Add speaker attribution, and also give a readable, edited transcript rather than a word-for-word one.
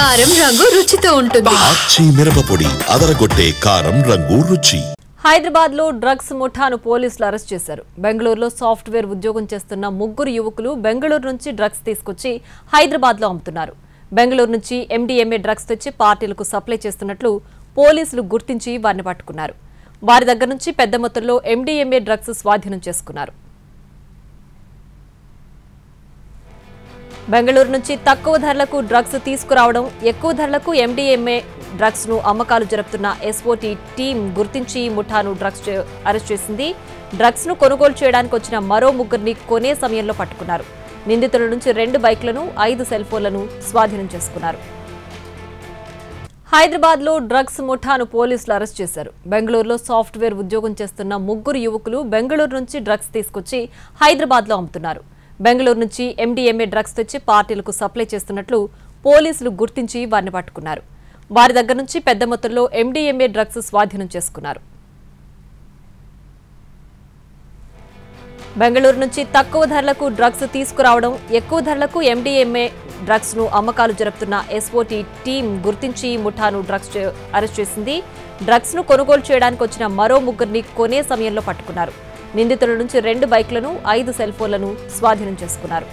Speaker 1: కారం రంగు రుచితో ఉంటుంది.
Speaker 2: ఆచి మిరపపొడి అదరగొట్టే కారం రంగు రుచి.
Speaker 3: హైదరాబాద్ లో డ్రగ్స్ ముఠాను పోలీసులు అరెస్ట్ చేశారు. బెంగళూరులో సాఫ్ట్వేర్ ఉద్యోగం చేస్తున్న ముగ్గురు యువకులు బెంగళూరు నుంచి డ్రగ్స్ తీసుకొచ్చి హైదరాబాద్ లో అమ్ముతున్నారు. బెంగళూరు నుంచి MDMA డ్రగ్స్ తెచ్చి పార్టీలకు సప్లై చేస్తున్నట్లు పోలీసులు గుర్తించి వారిని పట్టుకున్నారు. వారి దగ్గర నుంచి పెద్ద మొత్తంలో MDMA డ్రగ్స్ స్వాధీనం చేసుకున్నారు. బెంగళూరు నుంచి తక్కువ ధరలకు డ్రగ్స్ తీసుకురావడం, ఎక్కువ ధరలకు MDMA డ్రగ్స్ ను అమ్మకాలు జరుపుతున్న SOT టీం గుర్తించి ముఠాను అరెస్ట్ చేసింది. డ్రగ్స్ ను కొనుగోలు చేయడానికి వచ్చిన మరో ముగ్గురిని కొనే సమయంలో పట్టుకున్నారు. నిందితుల నుంచి 2 బైక్లను, 5 సెల్ ఫోన్లను స్వాధీనం చేసుకున్నారు. హైదరాబాద్ లో డ్రగ్స్ ముఠాను పోలీసులు అరెస్ట్ చేశారు. బెంగళూరులో సాఫ్ట్వేర్ ఉద్యోగం చేస్తున్న ముగ్గురు యువకులు బెంగళూరు నుంచి డ్రగ్స్ తీసుకొచ్చి హైదరాబాద్ లో అమ్ముతున్నారు. బెంగళూరు నుంచి MDMA డ్రగ్స్ తెచ్చి పార్టీలకు సప్లై చేస్తున్నట్లు పోలీసులు గుర్తించి వారిని పట్టుకున్నారు. వారి దగ్గర నుంచి పెద్ద మొత్తంలో MDMA డ్రగ్స్ స్వాధీనం చేసుకున్నారు. బెంగళూరు నుంచి తక్కువ ధరలకు డ్రగ్స్ తీసుకురావడం, ఎక్కువ ధరలకు MDMA డ్రగ్స్ ను అమ్మకాలు జరుపుతున్న SOT టీం గుర్తించి ముఠాను అరెస్ట్ చేసింది. డ్రగ్స్ ను కొనుగోలు చేయడానికి వచ్చిన మరో ముగ్గురిని కొనే సమయంలో పట్టుకున్నారు. నిందితుల నుంచి 2 బైక్లను, 5 సెల్ ఫోన్లను స్వాధీనం చేసుకున్నారు.